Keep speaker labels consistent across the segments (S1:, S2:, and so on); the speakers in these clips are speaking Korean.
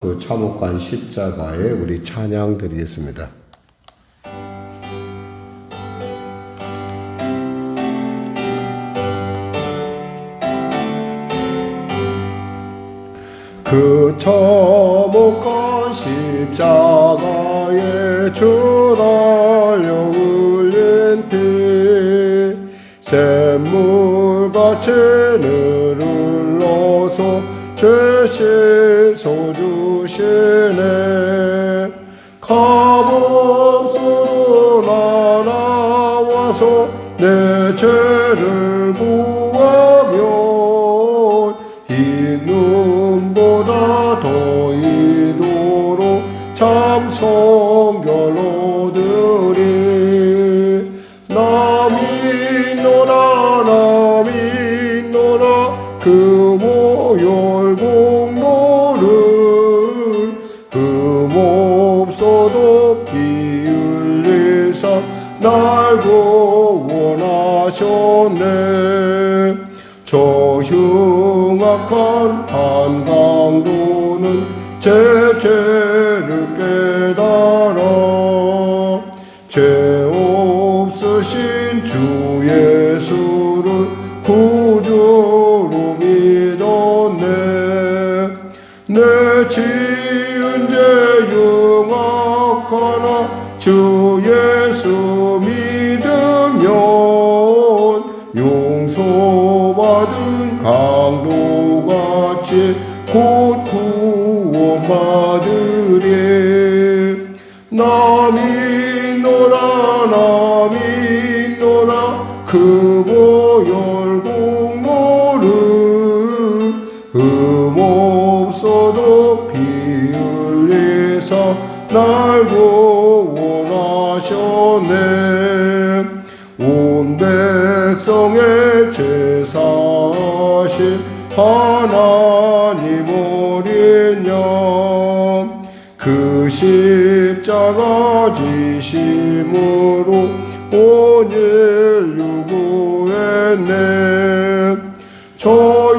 S1: 그 참혹한 십자가에 우리 찬양 드리겠습니다. 그 참혹한 십자가에 주 달려 흘린 피 샘물같이 늘흘러서 죄 씻어주시네. 값없어도 나와서 내 죄를 구하면 이 눈보다 더 이도록 참 성결로 드리. 나 믿노라 그 보혈공로를 흠없어도 피 흘리사 날 구원하셨네. 저 흉악한 한강도는 제 죄를 깨달아 죄 없으신 주 예수를 구주로 믿었네. 내 지은 죄 흉악하나 주 예수 믿으면 용서받은 강도같이 곧 구원받으리. 나 믿노라 그 보혈공로를 흠없어도 피 흘리사 날 구원하셨네. 온 백성의 죄 사신 하나님 어린 양 그 십자가 지심으로 온 인류 구했네. 저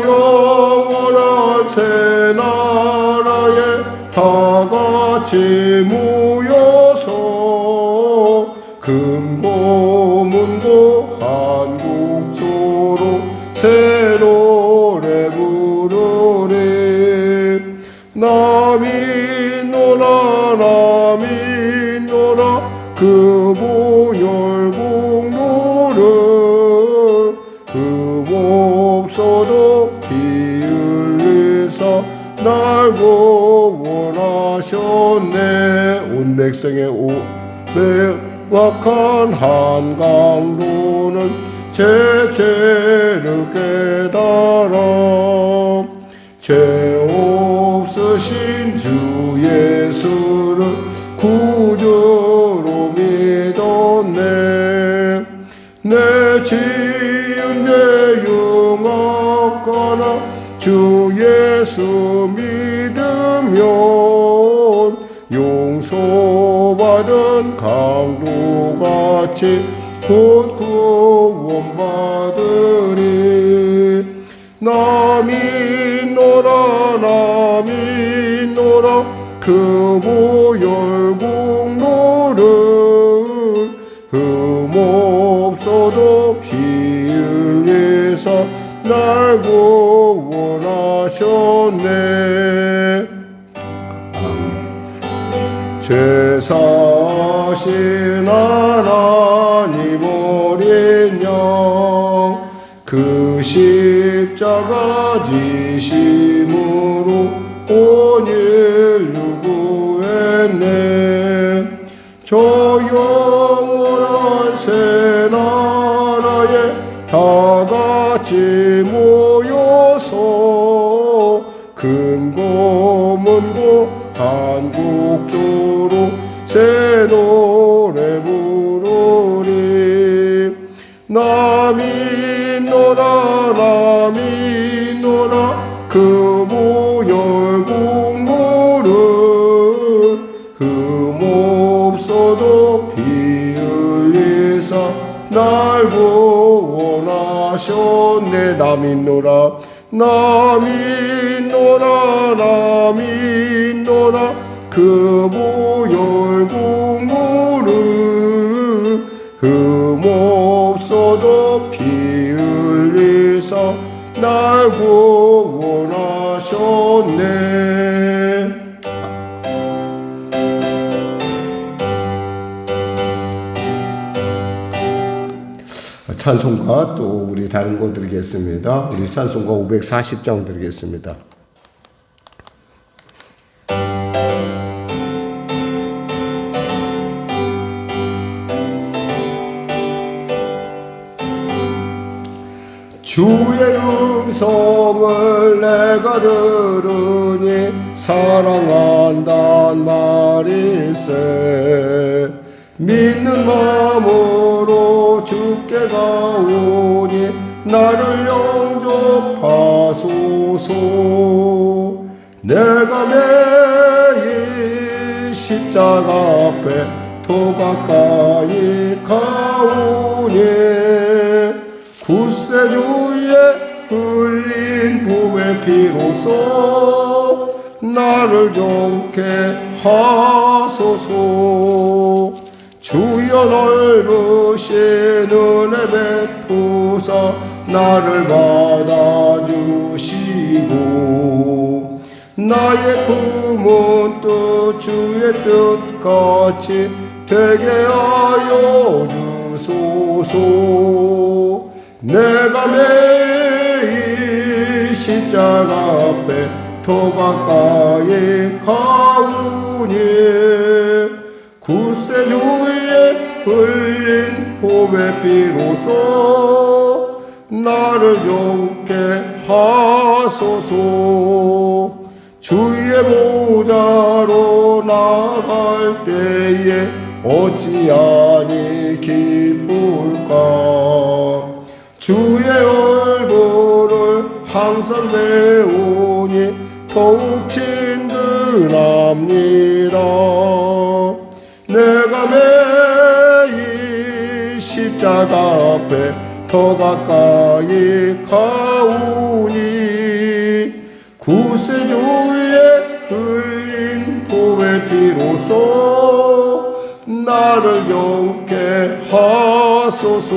S1: 영원한 새 나라에 다 같이 모여서 금고 문고 한국조로 새 노래 부르리. 나 믿노라 그 보혈공로를 흠없어도 피 흘리사 날 구원하셨네. 온 백성의 오백악한 한강도는 제 죄를 깨달아 죄 없으신 주 예수를 구주로 믿었네. 내 지은 죄 흉악하나 주 예수 믿으면 용서받은 강도같이 곧 구원받으리. 나 믿노라 그 보혈공로를 흠없어도 피 흘리사 날 구원하셨네. 죄 사신 하나님 어린 양 그 십자가 지심으로 온 인류 구했네. 저 영원한 새 나라에 다 같이 모여서 금고 문고 한국조로 새 노래 부르리. 나 믿노라 그 보혈공로를 흠없어도 피 흘리사 날 구원하셨네. 나 믿노라 나 믿노라 보라 그 보혈 공로를 흠없어도 피 흘리사 날 구원하셨네. 찬송가 또 우리 다른 거 드리겠습니다. 우리 찬송가 540장 드리겠습니다. 주의 음성을 내가 들으니 사랑한단 말일세. 믿는 마음으로 주께 가오니 나를 영접하소서. 내가 매일 십자가 앞에 더 가까이 가오니 구세주의 흘린 봄의 피로써 나를 정케 하소서. 주여 넓으신 은혜 베푸사 나를 받아주시고 나의 품은 뜻 주의 뜻같이 되게 하여 주소서. 내가 매일 십자가 앞에 더 가까이 가오니 구세주의 흘린 봄의 피로써 나를 정케 하소서. 주의 보좌로 나갈 때에 어찌하니 기쁠까. 주의 얼굴을 항상 배우니 더욱 친근합니다. 내가 매일 십자가 앞에 더 가까이 가오니 구세주의 흘린 봄의 피로써 나를 정케 하소서.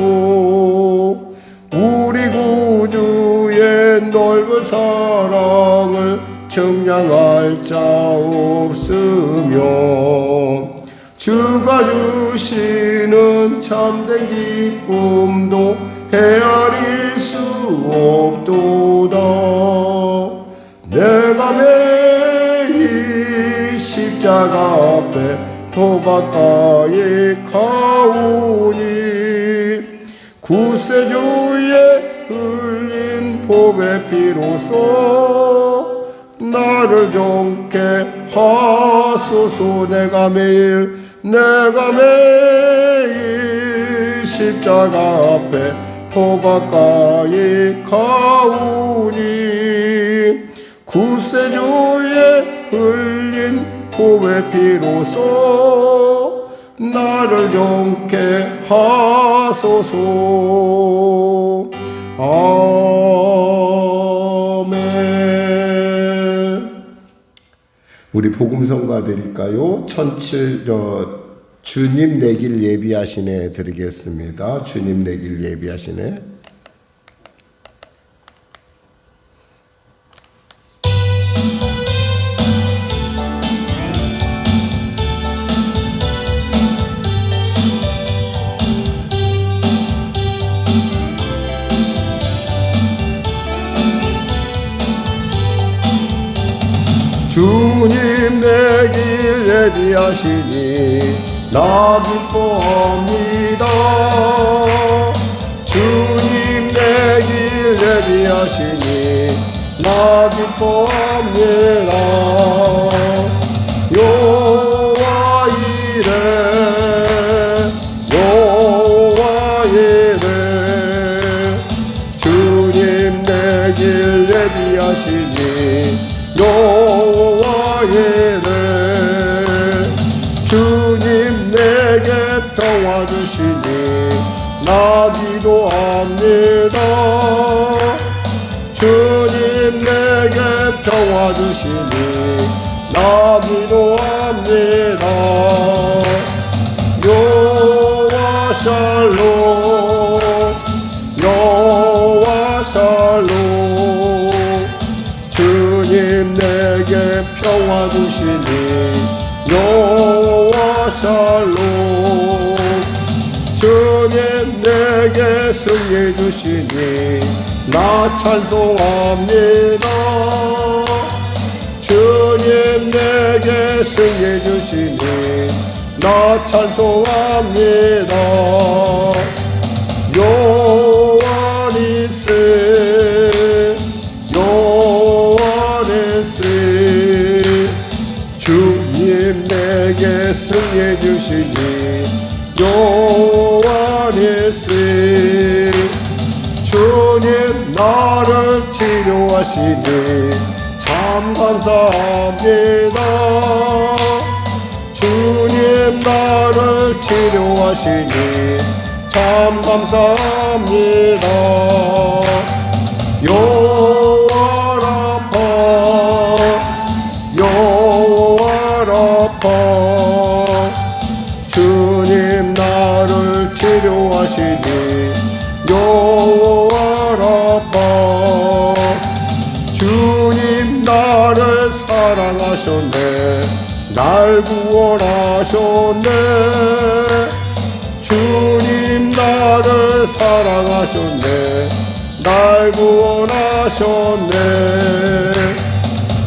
S1: 우리 구주의 넓은 사랑을 청량할 자 없으며 주가 주시는 참된 기쁨도 헤아릴 수 없도다. 내가 매일 십자가 앞에 더 가까이 가오니 구세주의 흘린 봄의 피로써 나를 정케 하소서. 내가 매일 십자가 앞에 더 가까이 가오니 구세주의 흘린 봄의 피로써 나를 정케 하소서. 아멘. 우리 복음성가 드릴까요? 주님 내 길 예비하시네 드리겠습니다. 주님 내 길 예비하시네. 주님 내 길 예비하시니 나 기뻐합니다. 주님 내 길 예비하시니 나 기뻐합니다. 여호와 이레 여호와 이레 주님 내 길 예비하시니 여호와 이레 주님 내게 평화 주시니 나 기도합니다. 주님 내게 평화 주시니 나 기도합니다. 여호와 샬롬 여호와 샬롬 주님 내게 평화 주시니 여호와 샬롬 주님 내게 승리 주시니 나 찬송합니다. 주님 내게 승리 주시니 나 찬송합니다. 여호와 니스 여호와 니스 주님 내게 승리 주시니 여호와 니스 주님 나를 치료하시니 참 감사합니다. 주님 나를 치료하시니 참 감사합니다. 여호와 라파 여호와 라파 주님 나를 치료하시니 여호와 라파 주님 나를 사랑하셨네 날 구원하셨네 주님 나를 사랑하셨네 날 구원하셨네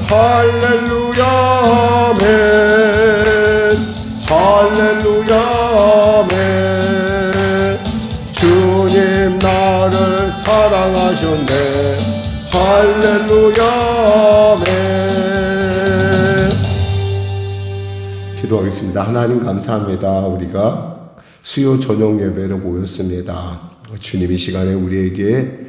S1: 할렐루야 아멘 할렐루야 아멘 주님 나를 사랑하셨네 할렐루야 아멘. 기도하겠습니다. 하나님 감사합니다. 우리가 수요 저녁 예배로 모였습니다. 주님 이 시간에 우리에게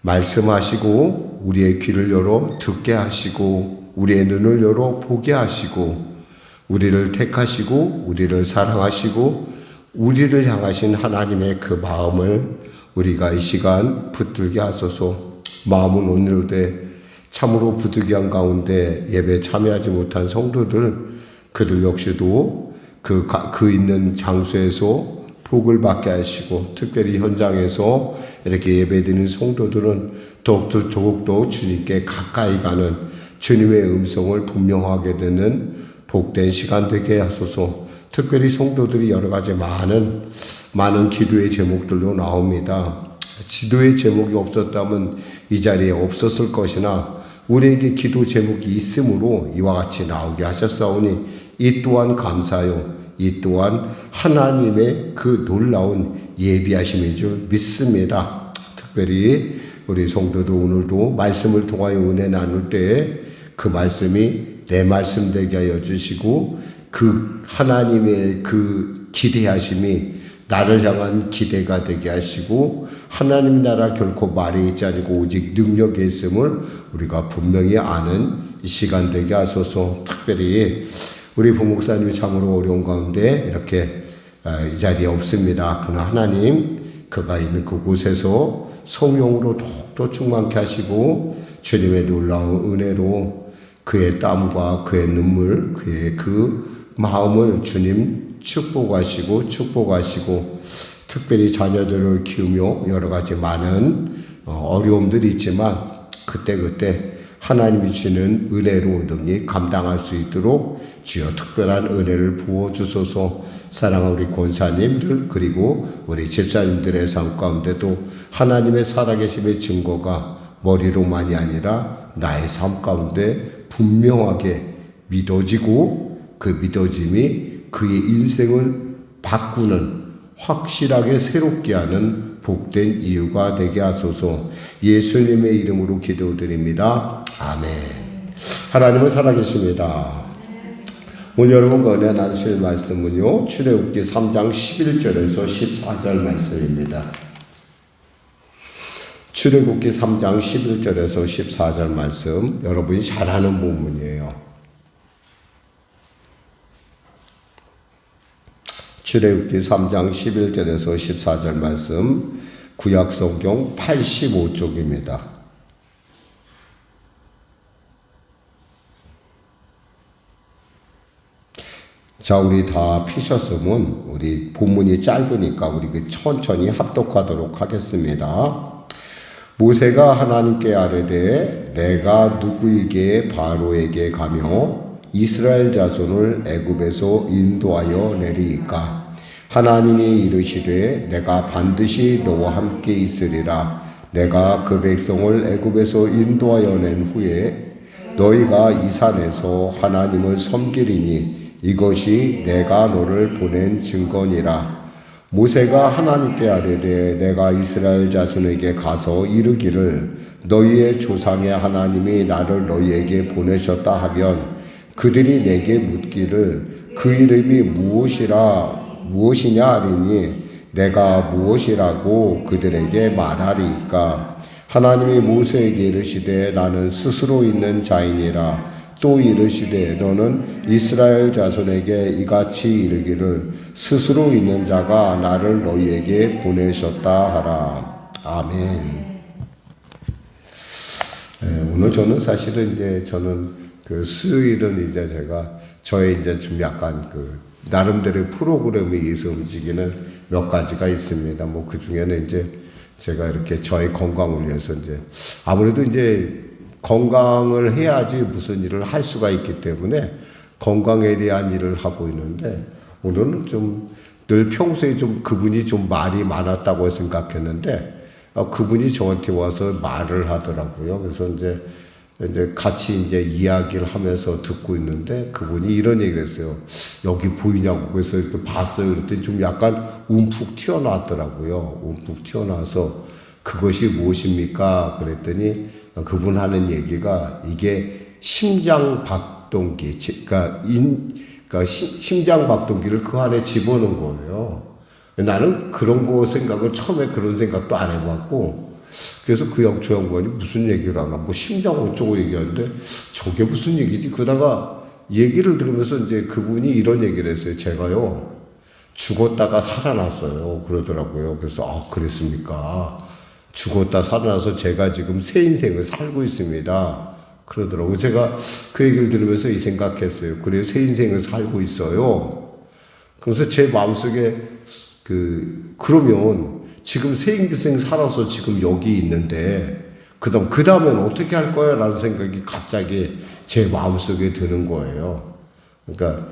S1: 말씀하시고 우리의 귀를 열어 듣게 하시고 우리의 눈을 열어 보게 하시고 우리를 택하시고 우리를 사랑하시고 우리를 향하신 하나님의 그 마음을 우리가 이 시간 붙들게 하소서. 마음은 오늘도 참으로 부득이한 가운데 예배 참여하지 못한 성도들 그들 역시도 그 있는 장소에서 복을 받게 하시고 특별히 현장에서 이렇게 예배드리는 성도들은 더욱더 주님께 가까이 가는 주님의 음성을 분명하게 듣는 복된 시간 되게 하소서. 특별히 성도들이 여러 가지 많은 기도의 제목들로 나옵니다. 기도의 제목이 없었다면 이 자리에 없었을 것이나 우리에게 기도 제목이 있으므로 이와 같이 나오게 하셨사오니 이 또한 감사요. 이 또한 하나님의 그 놀라운 예비하심인 줄 믿습니다. 특별히 우리 성도도 오늘도 말씀을 통하여 은혜 나눌 때에 그 말씀이 내 말씀 되게 하여 주시고 그 하나님의 그 기대하심이 나를 향한 기대가 되게 하시고 하나님 나라 결코 말에 있지 않고 오직 능력에 있음을 우리가 분명히 아는 이 시간 되게 하소서. 특별히 우리 부목사님이 참으로 어려운 가운데 이렇게 이 자리에 없습니다. 그러나 하나님 그가 있는 그곳에서 성령으로 더욱더 충만케 하시고 주님의 놀라운 은혜로 그의 땀과 그의 눈물 그의 그 마음을 주님 축복하시고 특별히 자녀들을 키우며 여러 가지 많은 어려움들이 있지만 그때 하나님이 주시는 은혜로 능히 감당할 수 있도록 주여 특별한 은혜를 부어주소서. 사랑하는 우리 권사님들 그리고 우리 집사님들의 삶 가운데도 하나님의 살아계심의 증거가 머리로만이 아니라 나의 삶 가운데 분명하게 믿어지고 그 믿어짐이 그의 인생을 바꾸는 확실하게 새롭게 하는 복된 이유가 되게 하소서. 예수님의 이름으로 기도드립니다. 아멘. 하나님은 살아계십니다. 오늘 여러분과 은혜 나누실 말씀은요 출애굽기 3장 11절에서 14절 말씀입니다. 출애굽기 3장 11절에서 14절 말씀 여러분이 잘 아는 본문이에요. 출애굽기 3장 11절에서 14절 말씀 구약성경 85쪽입니다. 자, 우리 다 피셨으면 우리 본문이 짧으니까 우리 천천히 합독하도록 하겠습니다. 모세가 하나님께 아뢰되 내가 누구에게 바로에게 가며 이스라엘 자손을 애굽에서 인도하여 내리이까? 하나님이 이르시되 내가 반드시 너와 함께 있으리라. 내가 그 백성을 애굽에서 인도하여 낸 후에 너희가 이 산에서 하나님을 섬기리니 이것이 내가 너를 보낸 증거니라. 모세가 하나님께 아뢰되 내가 이스라엘 자손에게 가서 이르기를 너희의 조상의 하나님이 나를 너희에게 보내셨다 하면 그들이 내게 묻기를 그 이름이 무엇이냐 하리니 내가 무엇이라고 그들에게 말하리이까? 하나님이 모세에게 이르시되 나는 스스로 있는 자이니라. 또 이르시되 너는 이스라엘 자손에게 이같이 이르기를 스스로 있는 자가 나를 너희에게 보내셨다 하라. 아멘. 오늘 저는 사실은 이제 그 수요일은 이제 제가 저의 이제 좀 약간 그 나름대로의 프로그램에 의해서 움직이는 몇 가지가 있습니다. 뭐 그 중에는 이제 제가 이렇게 저의 건강을 위해서 이제 아무래도 이제 건강을 해야지 무슨 일을 할 수가 있기 때문에 건강에 대한 일을 하고 있는데 오늘은 좀 늘 평소에 좀 그분이 좀 말이 많았다고 생각했는데 그분이 저한테 와서 말을 하더라고요. 그래서 이제 같이 이제 이야기를 하면서 듣고 있는데 그분이 이런 얘기를 했어요. 여기 보이냐고. 그래서 이렇게 봤어요. 그랬더니 좀 약간 움푹 튀어나왔더라고요. 움푹 튀어나와서 그것이 무엇입니까? 그랬더니 그분 하는 얘기가 이게 심장 박동기, 그러니까 심장 박동기를 그 안에 집어넣은 거예요. 나는 그런 거 생각을 처음에 그런 생각도 안 해봤고 그래서 저 양반이 무슨 얘기를 하나 뭐 심장 어쩌고 얘기하는데 저게 무슨 얘기지? 그러다가 얘기를 들으면서 이제 그분이 이런 얘기를 했어요. 제가요 죽었다가 살아났어요. 그러더라고요. 그래서 그랬습니까? 죽었다 살아나서 제가 지금 새 인생을 살고 있습니다. 그러더라고요. 제가 그 얘기를 들으면서 이 생각했어요. 그래요, 새 인생을 살고 있어요. 그래서 제 마음속에 그러면 지금 새 인생 살아서 지금 여기 있는데 그 다음엔 어떻게 할 거야? 라는 생각이 갑자기 제 마음속에 드는 거예요. 그러니까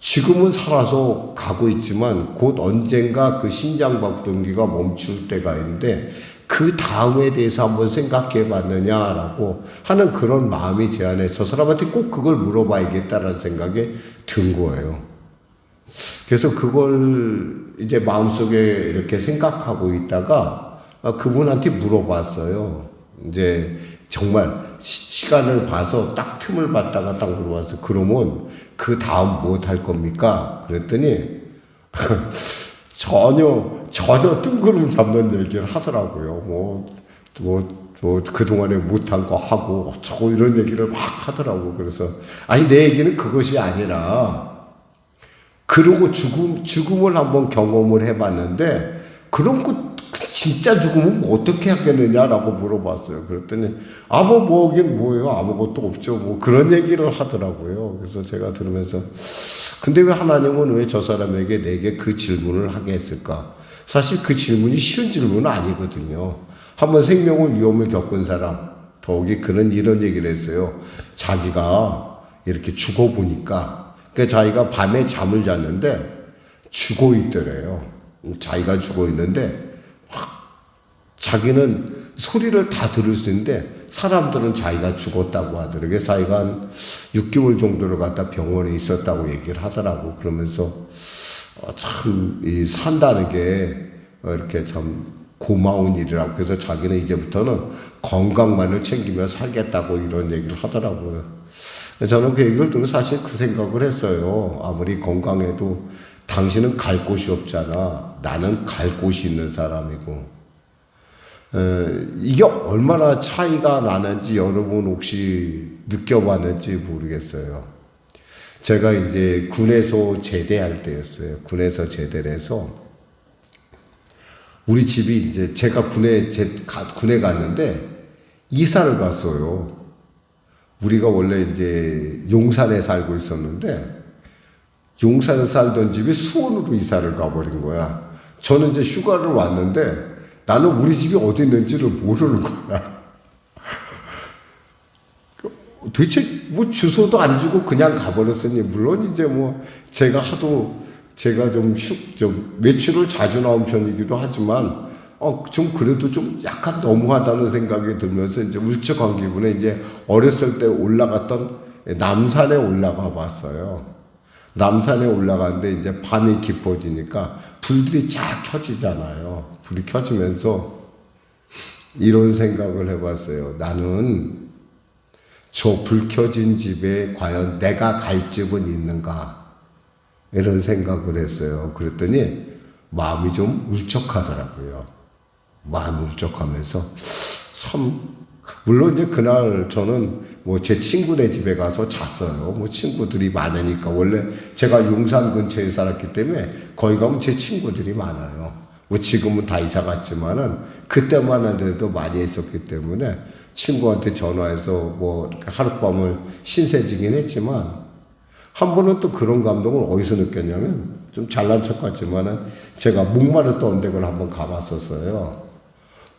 S1: 지금은 살아서 가고 있지만 곧 언젠가 그 심장박동기가 멈출 때가 있는데 그 다음에 대해서 한번 생각해 봤느냐라고 하는 그런 마음이 제 안에 저 사람한테 꼭 그걸 물어봐야겠다라는 생각이 든 거예요. 그래서 그걸 이제 마음속에 이렇게 생각하고 있다가 그분한테 물어봤어요. 이제 정말 시간을 봐서 딱 틈을 봤다가 딱 물어봤어요. 그러면 그 다음 뭐 할 겁니까? 그랬더니 전혀 뜬구름 잡는 얘기를 하더라고요. 그동안에 못한 거 하고, 어쩌고 이런 얘기를 막 하더라고요. 그래서, 내 얘기는 그것이 아니라, 그러고 죽음을 한번 경험을 해봤는데, 그런 거, 진짜 죽으면 어떻게 하겠느냐라고 물어봤어요. 그랬더니, 뭐긴 뭐예요? 아무것도 없죠. 뭐 그런 얘기를 하더라고요. 그래서 제가 들으면서, 근데 왜 하나님은 왜 저 사람에게 내게 그 질문을 하게 했을까? 사실 그 질문이 쉬운 질문은 아니거든요. 한번 생명의 위험을 겪은 사람, 더욱이 그는 이런 얘기를 했어요. 자기가 이렇게 죽어보니까, 그러니까 자기가 밤에 잠을 잤는데 죽어 있더래요. 자기가 죽어 있는데 자기는 소리를 다 들을 수 있는데 사람들은 자기가 죽었다고 하더라고요. 자기가 한 6개월 정도를 갖다 병원에 있었다고 얘기를 하더라고. 그러면서 참 산다는 게 이렇게 참 고마운 일이라고. 그래서 자기는 이제부터는 건강만을 챙기며 살겠다고 이런 얘기를 하더라고요. 저는 그 얘기를 들으면 사실 그 생각을 했어요. 아무리 건강해도 당신은 갈 곳이 없잖아. 나는 갈 곳이 있는 사람이고. 이게 얼마나 차이가 나는지 여러분 혹시 느껴봤는지 모르겠어요. 제가 이제 군에서 제대할 때였어요. 군에서 제대를 해서 우리 집이 이제 제가 군에 갔는데 이사를 갔어요. 우리가 원래 이제 용산에 살고 있었는데 용산에 살던 집이 수원으로 이사를 가버린 거야. 저는 이제 휴가를 왔는데 나는 우리 집이 어디 있는지를 모르는 거야. 도대체 뭐 주소도 안 주고 그냥 가버렸으니, 물론 이제 뭐 제가 좀 외출을 자주 나온 편이기도 하지만 좀 그래도 좀 약간 너무하다는 생각이 들면서 이제 울적한 기분에 이제 어렸을 때 올라갔던 남산에 올라가 봤어요. 남산에 올라가는데 이제 밤이 깊어지니까 불들이 쫙 켜지잖아요. 불이 켜지면서 이런 생각을 해봤어요. 나는 저 불 켜진 집에 과연 내가 갈 집은 있는가? 이런 생각을 했어요. 그랬더니 마음이 좀 울적하더라고요. 마음이 울적하면서 물론 이제 그날 저는 뭐 제 친구네 집에 가서 잤어요. 뭐 친구들이 많으니까, 원래 제가 용산 근처에 살았기 때문에 거기 가면 제 친구들이 많아요. 뭐 지금은 다 이사 갔지만은 그때만 해도 많이 있었기 때문에 친구한테 전화해서 뭐 하룻밤을 신세지긴 했지만, 한 번은 또 그런 감동을 어디서 느꼈냐면, 좀 잘난 척 같지만은 제가 목마르트 언덕을 한번 가봤었어요.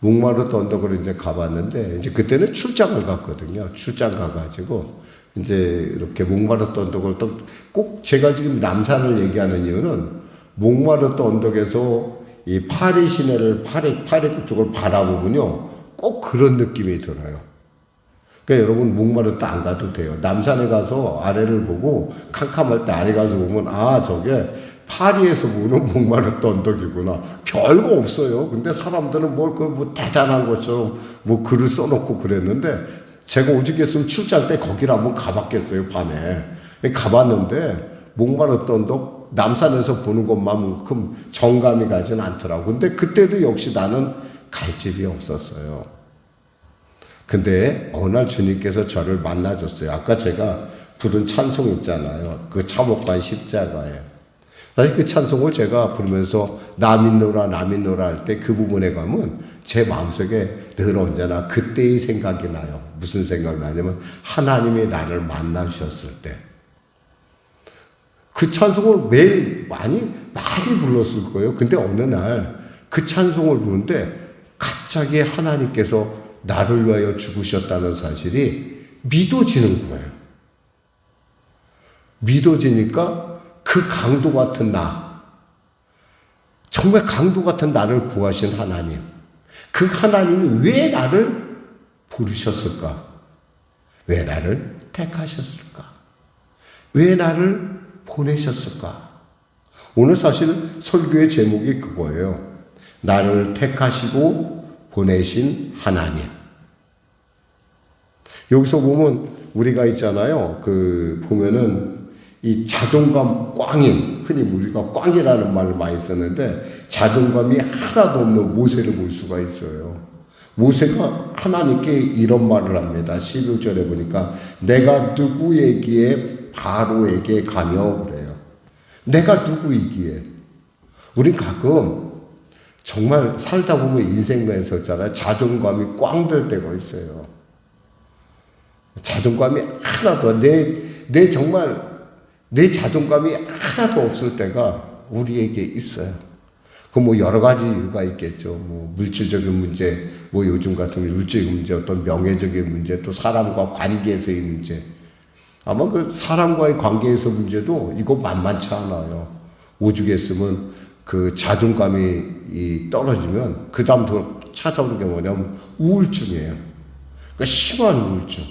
S1: 목마르트 언덕을 이제 가봤는데, 이제 그때는 출장을 갔거든요. 출장 가가지고 이제 이렇게 목마르트 언덕을 또 꼭, 제가 지금 남산을 얘기하는 이유는 목마르트 언덕에서 이 파리 시내를 파리 쪽을 바라보면요, 꼭 그런 느낌이 들어요. 그러니까 여러분 목마르트 안 가도 돼요. 남산에 가서 아래를 보고 캄캄할 때 아래 가서 보면, 아, 저게 파리에서 보는 목마르트 언덕이구나. 별거 없어요. 근데 사람들은 뭐 대단한 것처럼 뭐 글을 써놓고 그랬는데, 제가 오죽했으면 출장 때 거기를 한번 가봤겠어요, 밤에. 가봤는데 목마르트 언덕 남산에서 보는 것만큼 정감이 가진 않더라고. 근데 그때도 역시 나는 갈 집이 없었어요. 근데 어느 날 주님께서 저를 만나줬어요. 아까 제가 부른 찬송 있잖아요. 그 참혹한 십자가에. 사실 그 찬송을 제가 부르면서 나 믿노라 할 때 그 부분에 가면 제 마음속에 늘 언제나 그때의 생각이 나요. 무슨 생각이 나냐면, 하나님이 나를 만나주셨을 때. 그 찬송을 매일 많이 불렀을 거예요. 근데 어느 날 그 찬송을 부르는데 갑자기 하나님께서 나를 위하여 죽으셨다는 사실이 믿어지는 거예요. 믿어지니까 그 강도 같은 정말 강도 같은 나를 구하신 하나님, 그 하나님이 왜 나를 부르셨을까? 왜 나를 택하셨을까? 왜 나를 보내셨을까? 오늘 사실 설교의 제목이 그거예요. 나를 택하시고 보내신 하나님. 여기서 보면 우리가 있잖아요. 보면은 이 자존감 꽝인, 흔히 우리가 꽝이라는 말을 많이 쓰는데, 자존감이 하나도 없는 모세를 볼 수가 있어요. 모세가 하나님께 이런 말을 합니다. 11절에 보니까 내가 누구에게, 바로에게 가며 그래요. 내가 누구이기에. 우린 가끔 정말 살다 보면 인생면서 있잖아요. 자존감이 꽝 될 때가 있어요. 자존감이 하나도, 내 자존감이 하나도 없을 때가 우리에게 있어요. 뭐 여러 가지 이유가 있겠죠. 뭐 물질적인 문제, 뭐 요즘 같은 물질적인 문제, 어떤 명예적인 문제, 또 사람과 관계에서의 문제. 아마 그 사람과의 관계에서 문제도 이거 만만치 않아요. 오죽했으면 그 자존감이 떨어지면 그 다음 찾아오는 게 뭐냐면 우울증이에요. 그러니까 심한 우울증.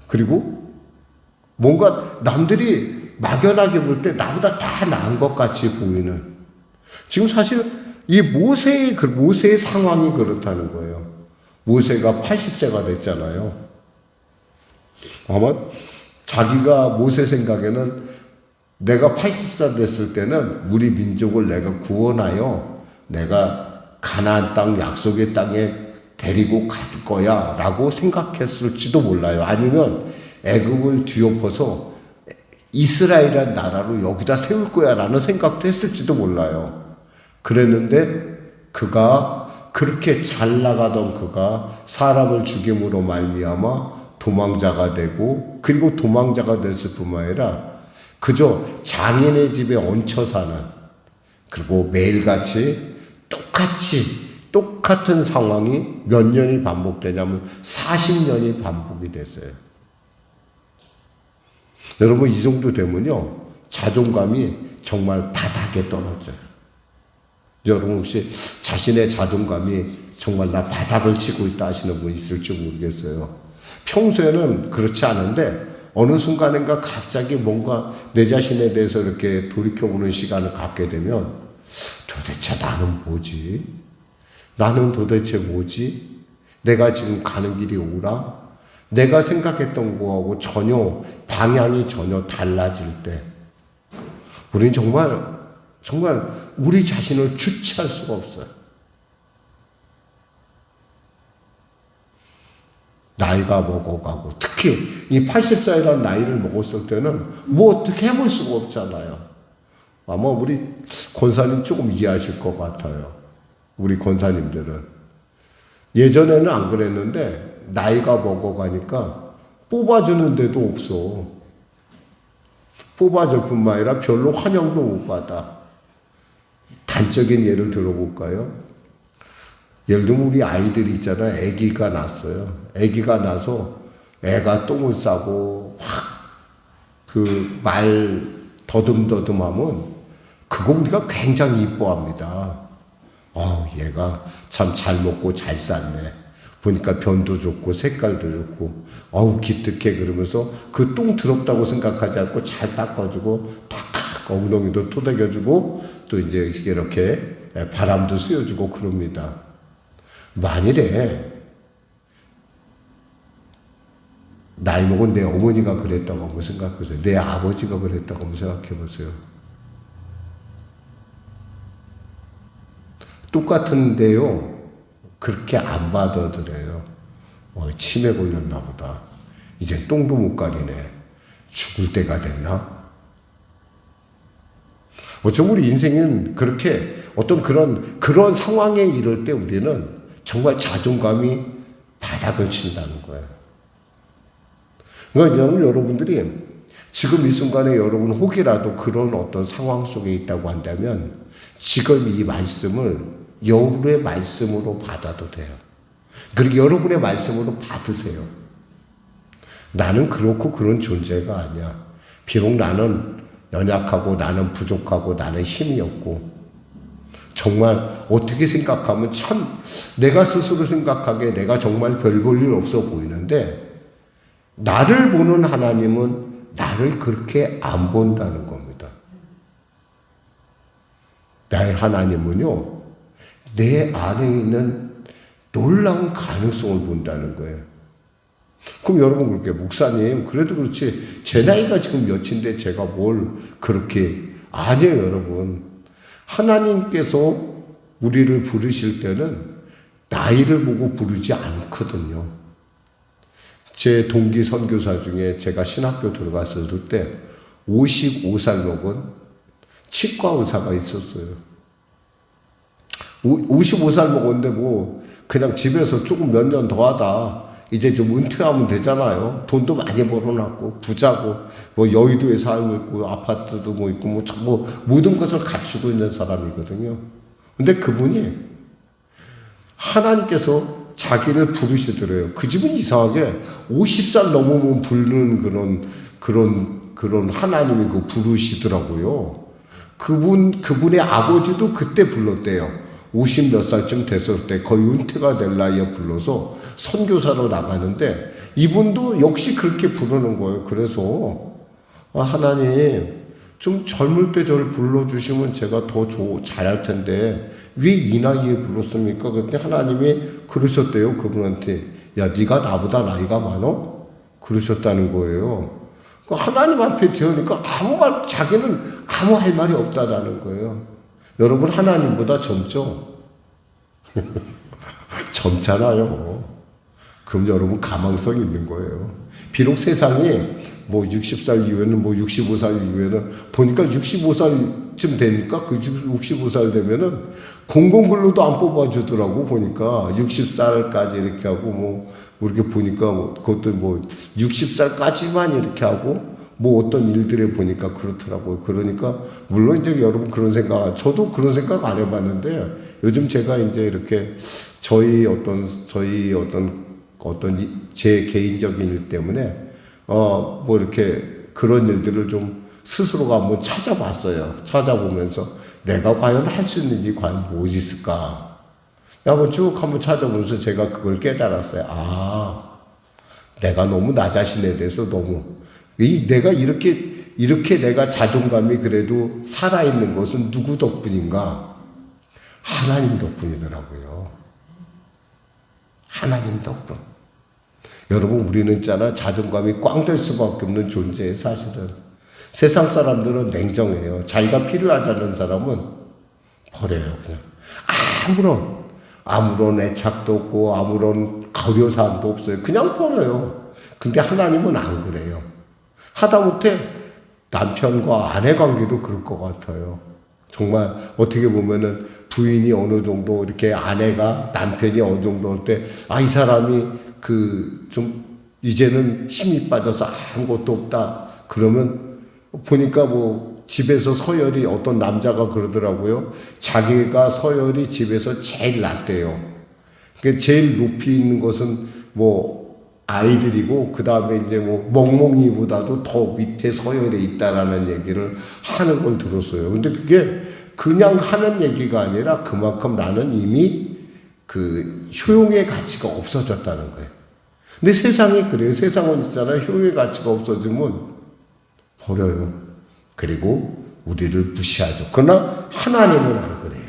S1: 그리고 뭔가 남들이 막연하게 볼 때 나보다 다 나은 것 같이 보이는. 지금 사실 이 모세의 상황이 그렇다는 거예요. 모세가 80세가 됐잖아요. 아마 자기가 모세 생각에는 내가 80살 됐을 때는 우리 민족을 내가 구원하여 내가 가나안 땅, 약속의 땅에 데리고 갈 거야 라고 생각했을지도 몰라요. 아니면 애굽을 뒤엎어서 이스라엘이라는 나라로 여기다 세울 거야 라는 생각도 했을지도 몰라요. 그랬는데 그가 그렇게 잘 나가던 그가 사람을 죽임으로 말미암아 도망자가 되고, 그리고 도망자가 됐을 뿐만 아니라 그저 장인의 집에 얹혀 사는, 그리고 매일같이 똑같은 상황이 몇 년이 반복되냐면 40년이 반복이 됐어요. 여러분, 이 정도 되면요, 자존감이 정말 바닥에 떨어져요. 여러분, 혹시 자신의 자존감이 정말 나 바닥을 치고 있다 하시는 분 있을지 모르겠어요. 평소에는 그렇지 않은데 어느 순간인가 갑자기 뭔가 내 자신에 대해서 이렇게 돌이켜보는 시간을 갖게 되면 도대체 나는 뭐지? 나는 도대체 뭐지? 내가 지금 가는 길이 옳아? 내가 생각했던 거하고 방향이 전혀 달라질 때 우리는 정말 우리 자신을 주체할 수가 없어요. 나이가 먹어가고, 특히 이 80살이라는 나이를 먹었을 때는 뭐 어떻게 해볼 수가 없잖아요. 아마 우리 권사님 조금 이해하실 것 같아요. 우리 권사님들은. 예전에는 안 그랬는데 나이가 먹어가니까 뽑아주는 데도 없어. 뽑아줄 뿐만 아니라 별로 환영도 못 받아. 단적인 예를 들어볼까요? 예를 들면 우리 아이들이 있잖아요. 아기가 났어요. 아기가 나서 애가 똥을 싸고 말 더듬더듬하면 그거 우리가 굉장히 이뻐합니다. 얘가 참 잘 먹고 잘 쌌네. 보니까 변도 좋고 색깔도 좋고 기특해. 그러면서 그 똥 더럽다고 생각하지 않고 잘 닦아주고 탁 엉덩이도 토닥여주고 또 이제 이렇게 바람도 쐬어주고 그럽니다. 만일에 나이 먹은 내 어머니가 그랬다고 한번 생각해보세요. 내 아버지가 그랬다고 한번 생각해보세요. 똑같은데요, 그렇게 안 받아들여요. 치매 걸렸나 보다. 이제 똥도 못 가리네. 죽을 때가 됐나? 어쩌면 우리 인생은 그렇게 어떤 그런 상황에 이를 때 우리는 정말 자존감이 바닥을 친다는 거예요. 그러니까 여러분들이 지금 이 순간에 여러분 혹이라도 그런 어떤 상황 속에 있다고 한다면 지금 이 말씀을 여러분의 말씀으로 받아도 돼요. 그리고 여러분의 말씀으로 받으세요. 나는 그렇고 그런 존재가 아니야. 비록 나는 연약하고 나는 부족하고 나는 힘이 없고 정말 어떻게 생각하면 참 내가 스스로 생각하기에 내가 정말 별 볼 일 없어 보이는데 나를 보는 하나님은 나를 그렇게 안 본다는 겁니다. 나의 하나님은요, 내 안에 있는 놀라운 가능성을 본다는 거예요. 그럼 여러분 그렇게 목사님 그래도 그렇지 제 나이가 지금 몇인데 제가 뭘 그렇게 아니에요. 여러분 하나님께서 우리를 부르실 때는 나이를 보고 부르지 않거든요. 제 동기 선교사 중에 제가 신학교 들어갔을 때 55살 먹은 치과 의사가 있었어요. 55살 먹었는데 뭐 그냥 집에서 조금 몇 년 더 하다 이제 좀 은퇴하면 되잖아요. 돈도 많이 벌어놨고 부자고 뭐 여의도에 살고 있고 아파트도 뭐 있고 뭐 모든 것을 갖추고 있는 사람이거든요. 근데 그분이 하나님께서 자기를 부르시더래요. 그 집은 이상하게 50살 넘으면 부르는 그런 하나님이 그 부르시더라고요. 그분의 아버지도 그때 불렀대요. 50 몇 살쯤 됐을 때 거의 은퇴가 될 나이에 불러서 선교사로 나가는데 이분도 역시 그렇게 부르는 거예요. 그래서 하나님 좀 젊을 때 저를 불러주시면 제가 더 잘할 텐데 왜 이 나이에 불렀습니까? 그랬더니 하나님이 그러셨대요. 그분한테 야 네가 나보다 나이가 많어? 그러셨다는 거예요. 하나님 앞에 되으니까 자기는 아무 할 말이 없다라는 거예요. 여러분 하나님보다 젊죠? 젊잖아요. 그럼 여러분 가망성이 있는 거예요. 비록 세상이 뭐 60살 이후에는 뭐 65살 이후에는 보니까 65살쯤 되니까 그 65살 되면은 공공근로도 안 뽑아주더라고. 보니까 60살까지 이렇게 하고 뭐 이렇게 보니까 그것도 뭐 60살까지만 이렇게 하고 뭐 어떤 일들에 보니까 그렇더라고요. 그러니까 물론 이제 여러분 그런 생각, 저도 그런 생각 안 해봤는데 요즘 제가 이제 이렇게 저희 어떤 제 개인적인 일 때문에 뭐 이렇게 그런 일들을 좀 스스로가 한번 찾아봤어요. 찾아보면서 내가 과연 할 수 있는 일이 과연 무엇이 있을까? 한번 쭉 한번 찾아보면서 제가 그걸 깨달았어요. 내가 너무 나 자신에 대해서 너무 내가 이렇게 내가 자존감이 그래도 살아있는 것은 누구 덕분인가? 하나님 덕분이더라고요. 하나님 덕분. 여러분, 우리는 있잖아, 자존감이 꽝 될 수밖에 없는 존재예요, 사실은. 세상 사람들은 냉정해요. 자기가 필요하지 않는 사람은 버려요, 그냥. 아무런 애착도 없고, 아무런 거려사항도 없어요. 그냥 버려요. 근데 하나님은 안 그래요. 하다못해 남편과 아내 관계도 그럴 것 같아요. 정말 어떻게 보면은 부인이 어느 정도 이렇게 남편이 어느 정도 할 때, 이 사람이 좀 이제는 힘이 빠져서 아무것도 없다. 그러면 보니까 뭐 집에서 서열이 어떤 남자가 그러더라고요. 자기가 서열이 집에서 제일 낮대요. 그러니까 제일 높이 있는 것은 뭐 아이들이고 그 다음에 이제 뭐 멍멍이보다도 더 밑에 서열에 있다라는 얘기를 하는 걸 들었어요. 근데 그게 그냥 하는 얘기가 아니라 그만큼 나는 이미 효용의 가치가 없어졌다는 거예요. 근데 세상이 그래요. 세상은 있잖아요. 효용의 가치가 없어지면 버려요. 그리고 우리를 무시하죠. 그러나 하나님은 안 그래요.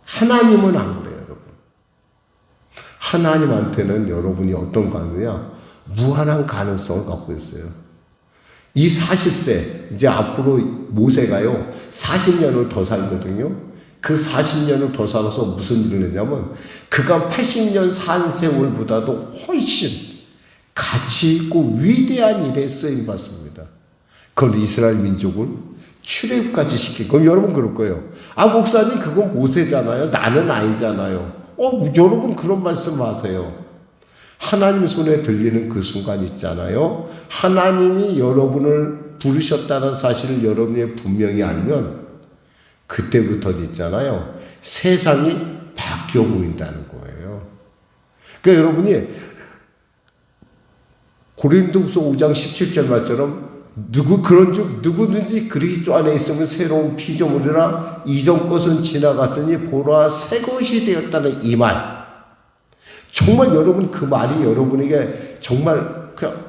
S1: 하나님은 안 그래요, 여러분. 하나님한테는 여러분이 어떤 가능이냐? 무한한 가능성을 갖고 있어요. 이 40세, 이제 앞으로 모세가요, 40년을 더 살거든요. 그 40년을 더 살아서 무슨 일을 했냐면, 그가 80년 산 세월보다도 훨씬 가치 있고 위대한 일에 쓰임받습니다. 그건 이스라엘 민족을 출애굽까지 시키고. 그럼 여러분 그럴 거예요. 목사님, 그건 모세잖아요. 나는 아니잖아요. 여러분 그런 말씀 하세요. 하나님 손에 들리는 그 순간 있잖아요. 하나님이 여러분을 부르셨다는 사실을 여러분이 분명히 알면 그때부터 있잖아요. 세상이 바뀌어 보인다는 거예요. 그러니까 여러분이 고린도후서 5장 17절 말처럼 그런즉 누구든지 그리스도 안에 있으면 새로운 피조물이라 이전 것은 지나갔으니 보라 새 것이 되었다는 이 말. 정말 여러분 그 말이 여러분에게 정말 그냥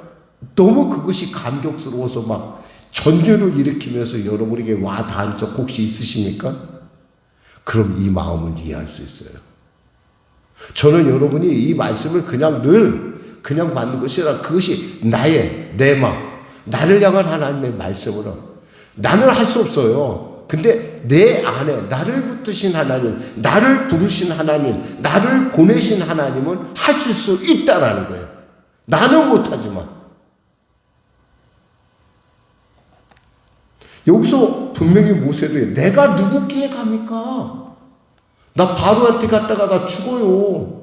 S1: 너무 그것이 감격스러워서 막 전율을 일으키면서 여러분에게 와 닿은 적 혹시 있으십니까? 그럼 이 마음을 이해할 수 있어요. 저는 여러분이 이 말씀을 그냥 받는 것이 아니라 그것이 내 마음, 나를 향한 하나님의 말씀으로. 나는 할 수 없어요. 근데 내 안에 나를 붙드신 하나님, 나를 부르신 하나님, 나를 보내신 하나님은 하실 수 있다라는 거예요. 나는 못하지만. 여기서 분명히 모세도 내가 누구끼에 갑니까? 나 바로한테 갔다가 나 죽어요.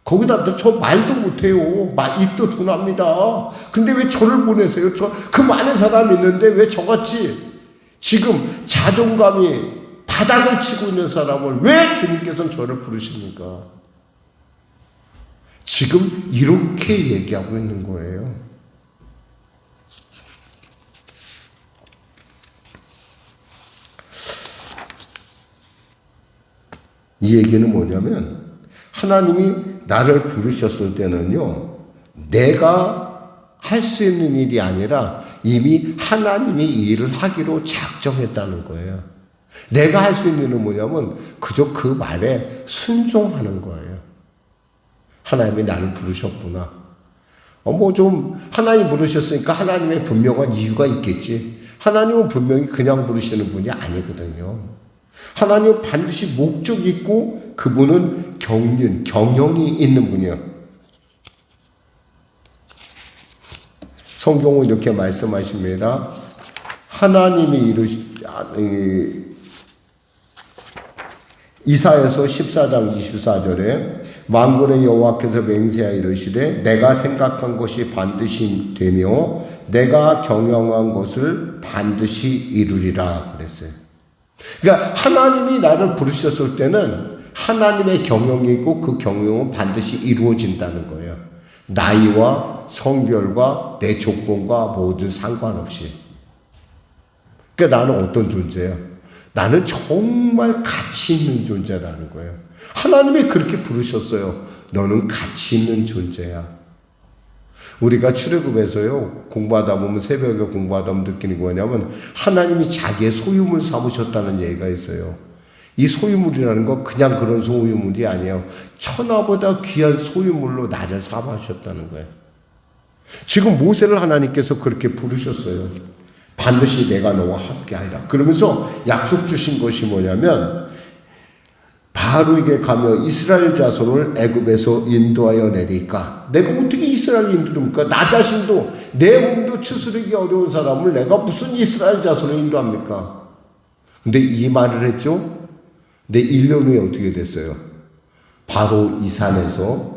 S1: 거기다 저 말도 못해요. 입도 둔합니다. 근데 왜 저를 보내세요? 그 많은 사람이 있는데 왜 저같이 지금 자존감이 바닥을 치고 있는 사람을 왜 주님께서는 저를 부르십니까? 지금 이렇게 얘기하고 있는 거예요. 이 얘기는 뭐냐면 하나님이 나를 부르셨을 때는요, 내가 할 수 있는 일이 아니라 이미 하나님이 이 일을 하기로 작정했다는 거예요. 내가 할 수 있는 일은 뭐냐면 그저 그 말에 순종하는 거예요. 하나님이 나를 부르셨구나. 하나님 부르셨으니까 하나님의 분명한 이유가 있겠지. 하나님은 분명히 그냥 부르시는 분이 아니거든요. 하나님은 반드시 목적이 있고 그분은 경영이 있는 분이에요. 성경은 이렇게 말씀하십니다. 하나님이 이사야서 14장 24절에 만군의 여호와께서 맹세하여 이르시되 내가 생각한 것이 반드시 되며 내가 경영한 것을 반드시 이루리라 그랬어요. 그러니까 하나님이 나를 부르셨을 때는 하나님의 경영이 있고 그 경영은 반드시 이루어진다는 거예요. 나이와 성별과 내 조건과 모든 상관없이. 그러니까 나는 어떤 존재야? 나는 정말 가치 있는 존재라는 거예요. 하나님이 그렇게 부르셨어요. 너는 가치 있는 존재야. 우리가 출애굽에서요, 공부하다 보면, 새벽에 공부하다 보면 느끼는 게 뭐냐면 하나님이 자기의 소유물 삼으셨다는 얘기가 있어요. 이 소유물이라는 건 그냥 그런 소유물이 아니에요. 천하보다 귀한 소유물로 나를 삼으셨다는 거예요. 지금 모세를 하나님께서 그렇게 부르셨어요. 반드시 내가 너와 함께하리라. 그러면서 약속 주신 것이 뭐냐면 바로에게 가며 이스라엘 자손을 애굽에서 인도하여 내리까. 내가 어떻게 이스라엘 인도합니까? 나 자신도 내 몸도 추스르기 어려운 사람을 내가 무슨 이스라엘 자손을 인도합니까? 근데 이 말을 했죠. 근데 1년 후에 어떻게 됐어요? 바로 이 산에서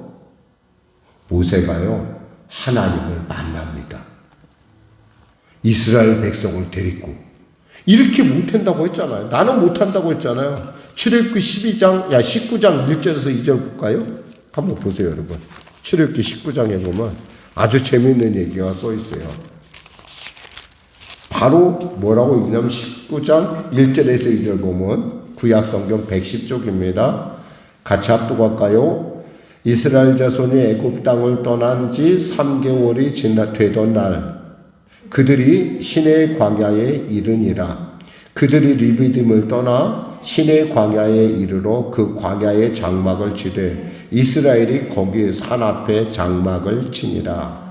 S1: 모세가요 하나님을 만납니다. 이스라엘 백성을 데리고. 이렇게 못한다고 했잖아요. 나는 못한다고 했잖아요. 출애굽기 19장 1절에서 2절 볼까요? 한번 보세요, 여러분. 출애굽기 19장에 보면 아주 재미있는 얘기가 써 있어요. 바로 뭐라고 얘기냐면 19장 1절에서 2절 보면 구약성경 110쪽입니다. 같이 합독할까요? 이스라엘 자손이 애굽 땅을 떠난 지 3개월이 되던 날 그들이 시내 광야에 이르니라. 그들이 리비딤을 떠나 시내 광야에 이르러 그 광야에 장막을 치되 이스라엘이 거기 산 앞에 장막을 치니라.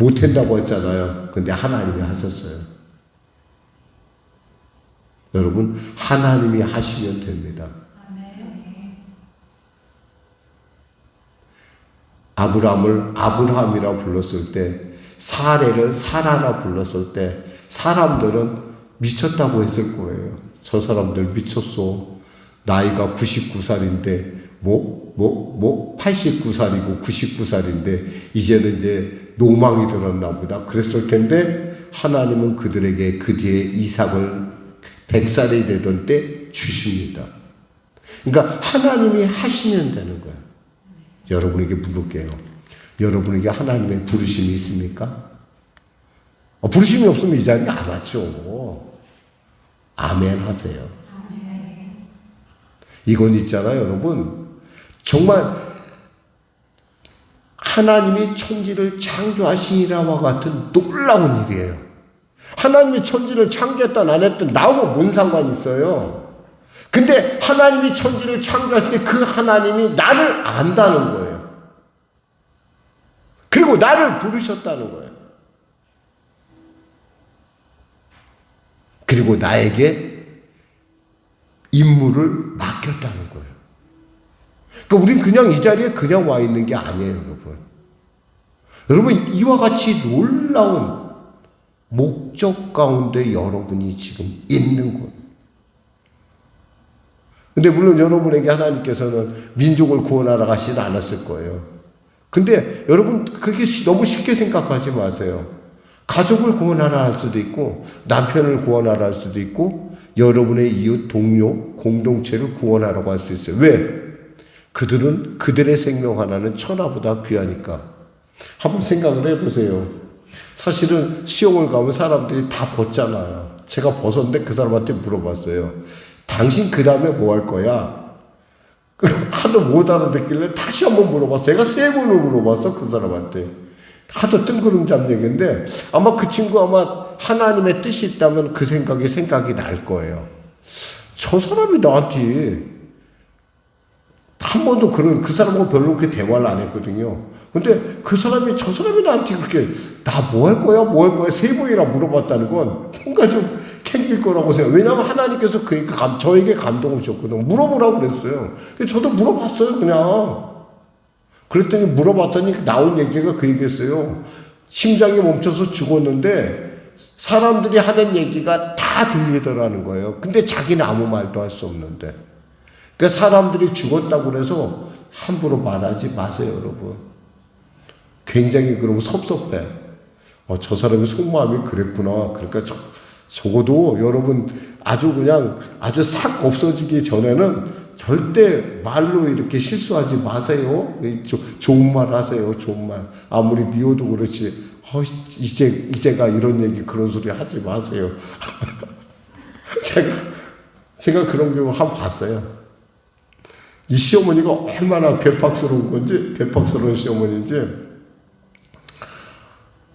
S1: 못한다고 했잖아요. 근데 하나님이 하셨어요. 여러분, 하나님이 하시면 됩니다. 아브라함을 아브라함이라 불렀을 때, 사레를 사라라 불렀을 때 사람들은 미쳤다고 했을 거예요. 저 사람들 미쳤어. 나이가 99살인데 89살이고 99살인데 이제는 이제 노망이 들었나 보다 그랬을 텐데 하나님은 그들에게 그 뒤에 이삭을 100살이 되던 때 주십니다. 그러니까 하나님이 하시면 되는 거예요. 여러분에게 물을게요. 여러분에게 하나님의 부르심이 있습니까? 부르심이 없으면 이 자리에 안 왔죠. 아멘 하세요. 이건 있잖아요, 여러분. 정말 하나님이 천지를 창조하시니라와 같은 놀라운 일이에요. 하나님이 천지를 창조했든 안 했든 나하고 뭔 상관이 있어요. 근데 하나님이 천지를 창조하실 때 그 하나님이 나를 안다는 거예요. 그리고 나를 부르셨다는 거예요. 그리고 나에게 임무를 맡겼다는 거예요. 그러니까 우린 그냥 이 자리에 그냥 와 있는 게 아니에요, 여러분. 여러분, 이와 같이 놀라운 목적 가운데 여러분이 지금 있는 거예요. 근데 물론 여러분에게 하나님께서는 민족을 구원하러 가시지 않았을 거예요. 근데 여러분, 그게 너무 쉽게 생각하지 마세요. 가족을 구원하라 할 수도 있고 남편을 구원하라 할 수도 있고 여러분의 이웃, 동료, 공동체를 구원하라고 할 수 있어요. 왜? 그들은 그들의 생명 하나는 천하보다 귀하니까. 한번 생각을 해보세요. 사실은 수영을 가면 사람들이 다 벗잖아요. 제가 벗었는데 그 사람한테 물어봤어요. 당신 그 다음에 뭐 할 거야? 하도 못 알아듣길래 다시 한번 물어봤어. 제가 3번을 물어봤어, 그 사람한테. 하도 뜬구름잡는 얘기인데 아마 그 친구 아마 하나님의 뜻이 있다면 그 생각이 날 거예요. 저 사람이 나한테 한 번도 그 사람하고 별로 그렇게 대화를 안 했거든요. 근데 저 사람이 나한테 그렇게 나 뭐 할 거야? 뭐 할 거야? 3번이나 물어봤다는 건 뭔가 좀 캥길 거라고 생각해요. 왜냐하면 하나님께서 저에게 감동을 주셨거든요. 물어보라고 그랬어요. 저도 물어봤어요, 그냥. 그랬더니 물어봤더니 나온 얘기가 그 얘기였어요. 심장이 멈춰서 죽었는데 사람들이 하는 얘기가 다 들리더라는 거예요. 근데 자기는 아무 말도 할 수 없는데. 그러니까 사람들이 죽었다고 그래서 함부로 말하지 마세요, 여러분. 굉장히 그러면 섭섭해. 저 사람의 속마음이 그랬구나. 그러니까 적어도 여러분 아주 싹 없어지기 전에는 절대 말로 이렇게 실수하지 마세요. 좋은 말 하세요. 좋은 말. 아무리 미워도 그렇지. 이제가 이런 얘기 그런 소리 하지 마세요. 제가 그런 경우 한번 봤어요. 이 시어머니가 얼마나 괴팍스러운 시어머니인지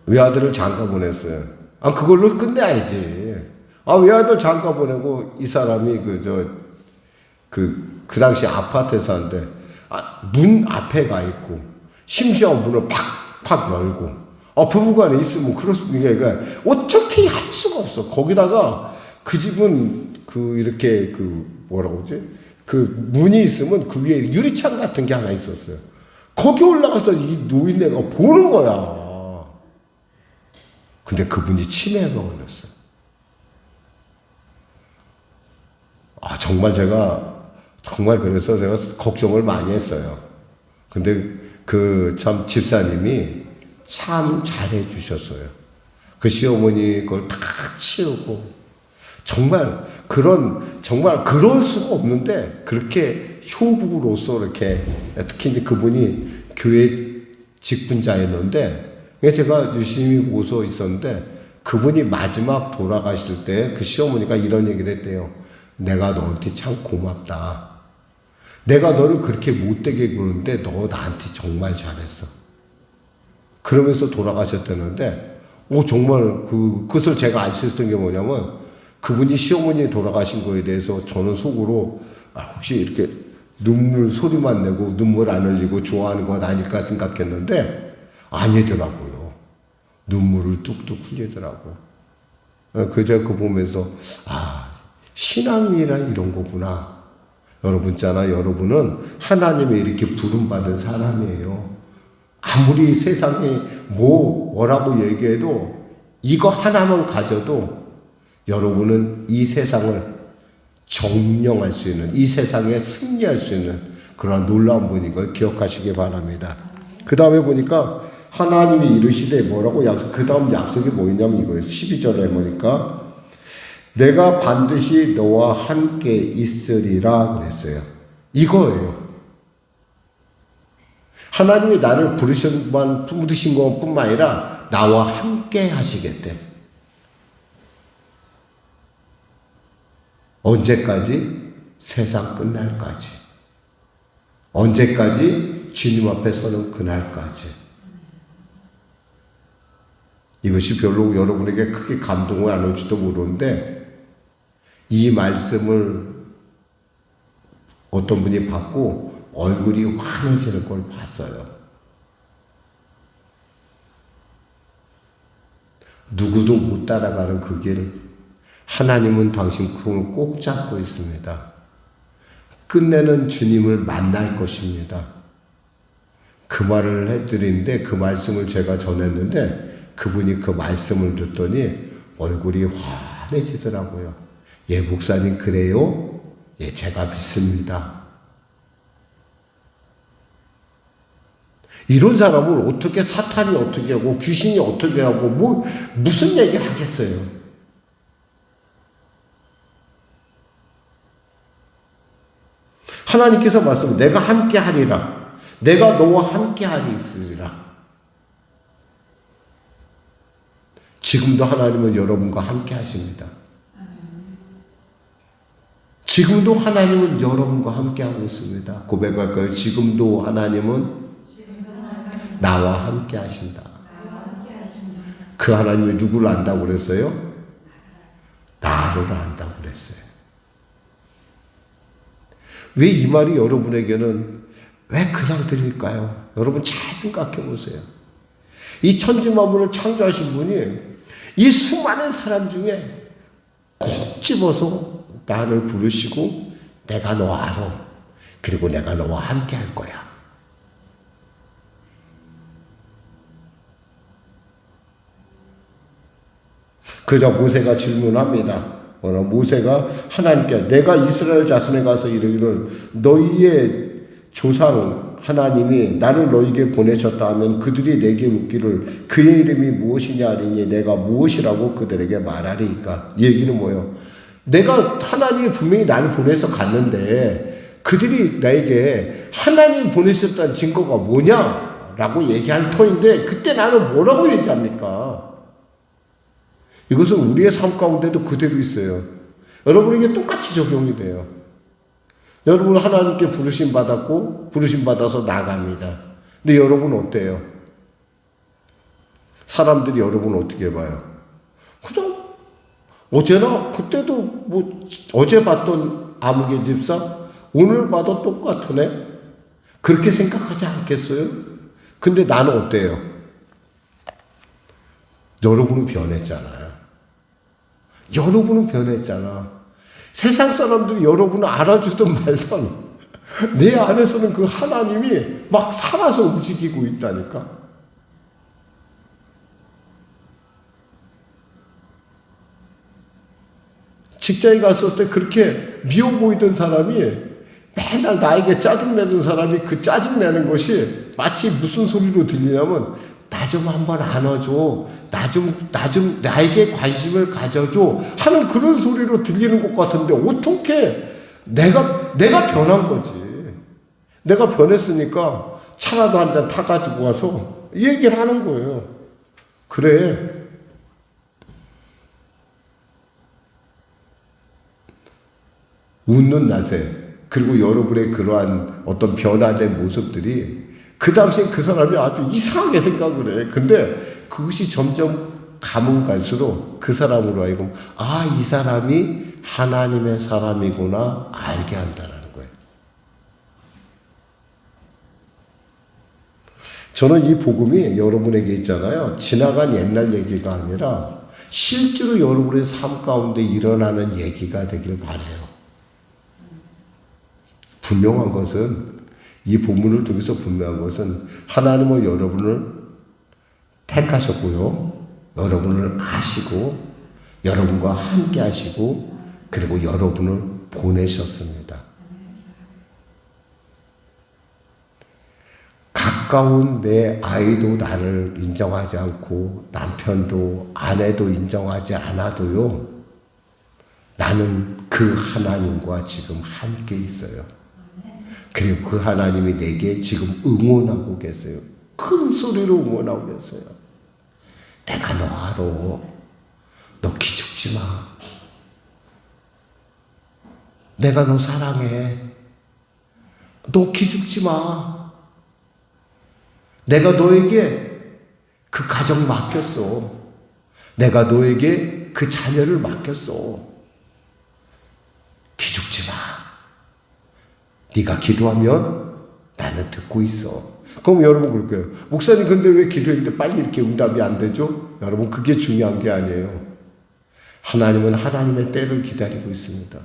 S1: 외아들을 장가 보냈어요. 그걸로 끝내야지. 외아들 장가 보내고 이 사람이 그 당시 아파트에 사는데 문 앞에 가 있고 심지어 문을 팍팍 열고 부부간에 있으면 그러니까 어떻게 할 수가 없어. 거기다가 그 집은 이렇게 뭐라고 그러지? 문이 있으면 그 위에 유리창 같은 게 하나 있었어요. 거기 올라가서 이 노인네가 보는 거야. 근데 그분이 치매가 걸렸어요. 그래서 제가 걱정을 많이 했어요. 근데 참 집사님이 참 잘해 주셨어요. 그 시어머니 그걸 다 치우고 정말 그럴 수가 없는데 그렇게 효부로서 이렇게 특히 이제 그분이 교회 직분자였는데 제가 유심히 보고서 있었는데 그분이 마지막 돌아가실 때 그 시어머니가 이런 얘기를 했대요. 내가 너한테 참 고맙다. 내가 너를 그렇게 못되게 구는데 너 나한테 정말 잘했어. 그러면서 돌아가셨다는데 정말 그것을 제가 알 수 있었던 게 뭐냐면 그분이 시어머니 돌아가신 거에 대해서 저는 속으로 혹시 이렇게 눈물 소리만 내고 눈물 안 흘리고 좋아하는 건 아닐까 생각했는데 아니더라고요. 눈물을 뚝뚝 흘리더라고. 제가 그거 보면서 신앙이란 이런 거구나. 여러분은 하나님의 이렇게 부름받은 사람이에요. 아무리 세상에 뭐라고 얘기해도 이거 하나만 가져도 여러분은 이 세상을 정령할 수 있는, 이 세상에 승리할 수 있는 그런 놀라운 분인 걸 기억하시기 바랍니다. 그 다음에 보니까 하나님이 이르시되 뭐라고 그 다음 약속이 뭐였냐면 이거예요. 12절에 보니까 내가 반드시 너와 함께 있으리라 그랬어요. 이거예요. 하나님이 나를 부르신 것뿐만 아니라 나와 함께 하시겠대. 언제까지? 세상 끝날까지. 언제까지? 주님 앞에 서는 그날까지. 이것이 별로 여러분에게 크게 감동을 안 올지도 모르는데 이 말씀을 어떤 분이 받고 얼굴이 환해지는 걸 봤어요. 누구도 못 따라가는 그 길, 하나님은 당신 손을 꼭 잡고 있습니다. 끝내는 주님을 만날 것입니다. 그 말을 해드리는데 그 말씀을 제가 전했는데 그분이 그 말씀을 듣더니 얼굴이 환해지더라고요. 예, 목사님 그래요? 예, 제가 믿습니다. 이런 사람을 어떻게 사탄이 어떻게 하고 귀신이 어떻게 하고 무슨 얘기를 하겠어요? 하나님께서 말씀, 내가 함께 하리라. 내가 너와 함께 하리 있으리라. 지금도 하나님은 여러분과 함께 하십니다. 지금도 하나님은 여러분과 함께 하고 있습니다. 고백할까요? 지금도 하나님은 나와 함께 하신다. 그 하나님이 누구를 안다고 그랬어요? 나를 안다고 그랬어요. 왜 이 말이 여러분에게는 왜 그냥 들릴까요? 여러분 잘 생각해 보세요. 이 천지만물을 창조하신 분이 이 수많은 사람 중에 콕 집어서 나를 부르시고 내가 너 알아. 그리고 내가 너와 함께 할 거야. 그저 모세가 질문합니다. 모세가 하나님께 내가 이스라엘 자손에 가서 이르기를 너희의 조상 하나님이 나를 너희에게 보내셨다 하면 그들이 내게 묻기를 그의 이름이 무엇이냐 하리니 내가 무엇이라고 그들에게 말하리이까. 이 얘기는 뭐예요? 내가 하나님이 분명히 나를 보내서 갔는데 그들이 나에게 하나님 보내셨다는 증거가 뭐냐라고 얘기할 터인데 그때 나는 뭐라고 얘기합니까? 이것은 우리의 삶 가운데도 그대로 있어요. 여러분에게 똑같이 적용이 돼요. 여러분 하나님께 부르심 받았고 부르심 받아서 나갑니다. 근데 여러분 어때요? 사람들이 여러분 어떻게 봐요? 그냥 어제나 그때도 뭐 어제 봤던 아무개 집사 오늘 봐도 똑같으네. 그렇게 생각하지 않겠어요? 근데 나는 어때요? 여러분은 변했잖아요. 여러분은 변했잖아. 세상 사람들이 여러분을 알아주든 말든 내 안에서는 그 하나님이 막 살아서 움직이고 있다니까. 직장에 갔을 때 그렇게 미워 보이던 사람이 맨날 나에게 짜증내던 사람이 그 짜증내는 것이 마치 무슨 소리로 들리냐면 나 좀 한번 안아줘. 나에게 관심을 가져줘. 하는 그런 소리로 들리는 것 같은데 어떻게 내가 변한 거지. 내가 변했으니까 차라도 한 잔 타가지고 와서 얘기를 하는 거예요. 그래. 웃는 낯에 그리고 여러분의 그러한 어떤 변화된 모습들이 그 당시에 그 사람이 아주 이상하게 생각을 해. 근데 그것이 점점 가면 갈수록 그 사람으로 하여금 이 사람이 하나님의 사람이구나 알게 한다는 거예요. 저는 이 복음이 여러분에게 있잖아요. 지나간 옛날 얘기가 아니라 실제로 여러분의 삶 가운데 일어나는 얘기가 되길 바라요. 분명한 것은 이 본문을 통해서 분명한 것은 하나님은 여러분을 택하셨고요. 여러분을 아시고 여러분과 함께 하시고 그리고 여러분을 보내셨습니다. 가까운 내 아이도 나를 인정하지 않고 남편도 아내도 인정하지 않아도요. 나는 그 하나님과 지금 함께 있어요. 그리고 그 하나님이 내게 지금 응원하고 계세요. 큰 소리로 응원하고 계세요. 내가 너 알아. 너 기죽지 마. 내가 너 사랑해. 너 기죽지 마. 내가 너에게 그 가정 맡겼어. 내가 너에게 그 자녀를 맡겼어. 기죽지 마. 네가 기도하면 나는 듣고 있어. 그럼 여러분 그럴 거예요. 목사님 근데 왜 기도했는데 빨리 이렇게 응답이 안 되죠? 여러분 그게 중요한 게 아니에요. 하나님은 하나님의 때를 기다리고 있습니다.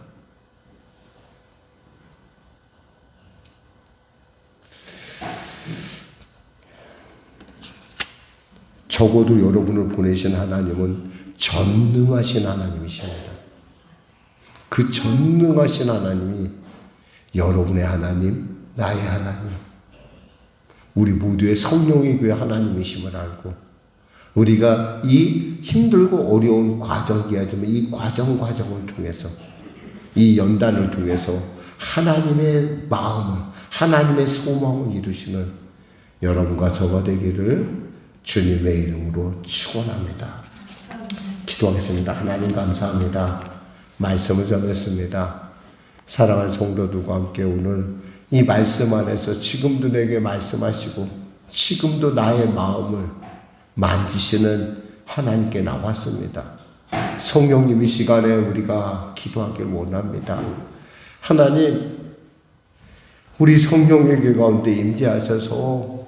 S1: 적어도 여러분을 보내신 하나님은 전능하신 하나님이십니다. 그 전능하신 하나님이 여러분의 하나님, 나의 하나님, 우리 모두의 성령의 교회 하나님이심을 알고 우리가 이 힘들고 어려운 과정이야지만 이 과정을 통해서 이 연단을 통해서 하나님의 마음을 하나님의 소망을 이루시는 여러분과 저가 되기를 주님의 이름으로 축원합니다. 기도하겠습니다. 하나님 감사합니다. 말씀을 전했습니다. 사랑하는 성도들과 함께 오늘 이 말씀 안에서 지금도 내게 말씀하시고 지금도 나의 마음을 만지시는 하나님께 나왔습니다. 성령님 이 시간에 우리가 기도하길 원합니다. 하나님 우리 성령의 교회 가운데 임재하셔서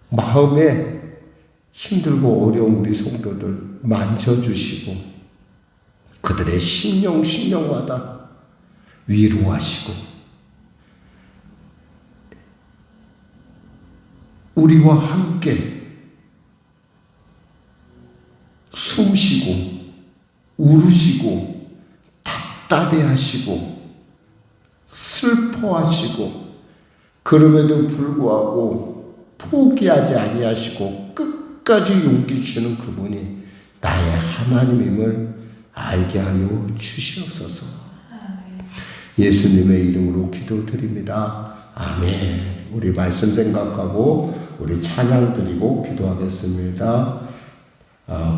S1: 마음에 힘들고 어려운 우리 성도들 만져주시고 그들의 심령마다 위로하시고 우리와 함께 숨쉬고 울으시고 답답해하시고 슬퍼하시고 그럼에도 불구하고 포기하지 아니하시고 끝까지 용기 주시는 그분이 나의 하나님임을 알게 하여 주시옵소서. 예수님의 이름으로 기도드립니다. 아멘. 우리 말씀 생각하고 우리 찬양 드리고 기도하겠습니다.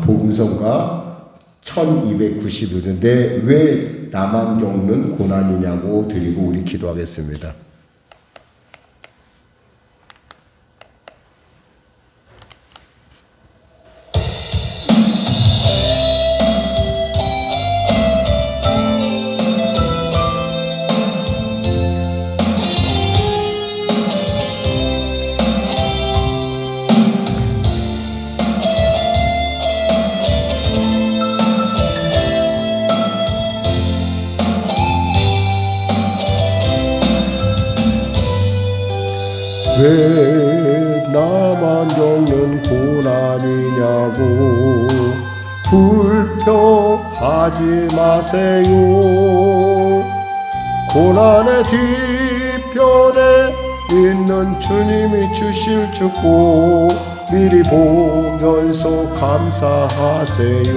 S1: 복음성가 1291인데 왜 나만 겪는 고난이냐고 드리고 우리 기도하겠습니다. 왜 나만 겪는 고난이냐고 불평하지 마세요. 고난의 뒤편에 있는 주님이 주실 축복 미리 보면서 감사하세요.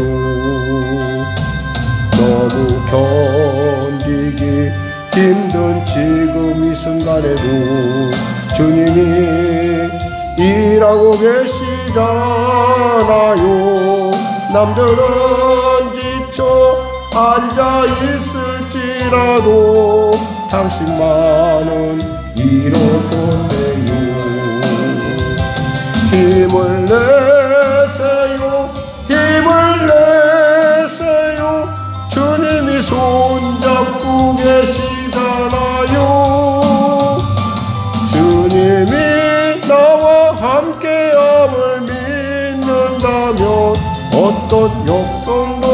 S1: 너무 견디기 힘든 지금 이 순간에도 주님이 일하고 계시잖아요. 남들은 지쳐 앉아 있을지라도 당신만은 일어서세요. 힘을 내세요. 힘을 내세요. 주님이 손잡고 계시잖아요. 주님이 나와 함께함을 믿는다면 어떤 역경도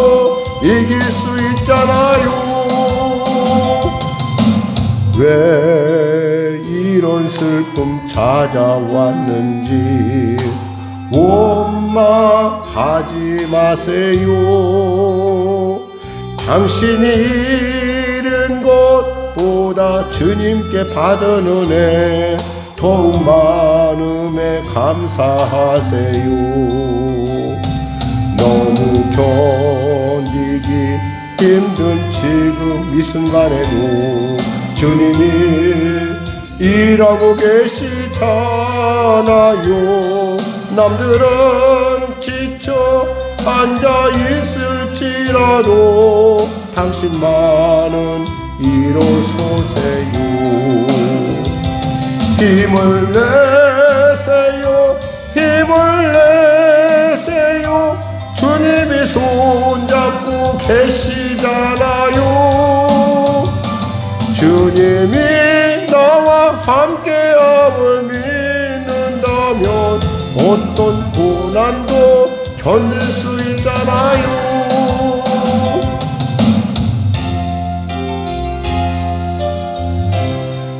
S1: 이길 수 있잖아요. 왜 이런 슬픔 찾아왔는지 원망하지 마세요. 당신이 잃은 것보다 주님께 받은 은혜 더욱 많음에 감사하세요. 너무 견디기 힘든 지금 이 순간에도 주님이 일하고 계시잖아요. 남들은 지쳐 앉아 있을지라도 당신만은 일어서세요. 힘을 내세요. 힘을 내세요. 주님이 손잡고 계시잖아요. 주님이 나와 함께함을 믿는다면 어떤 고난도 견딜 수 있잖아요.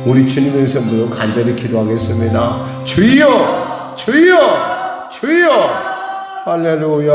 S1: 우리 주님의 이름으로 간절히 기도하겠습니다. 주여, 주여, 주여. 할렐루야.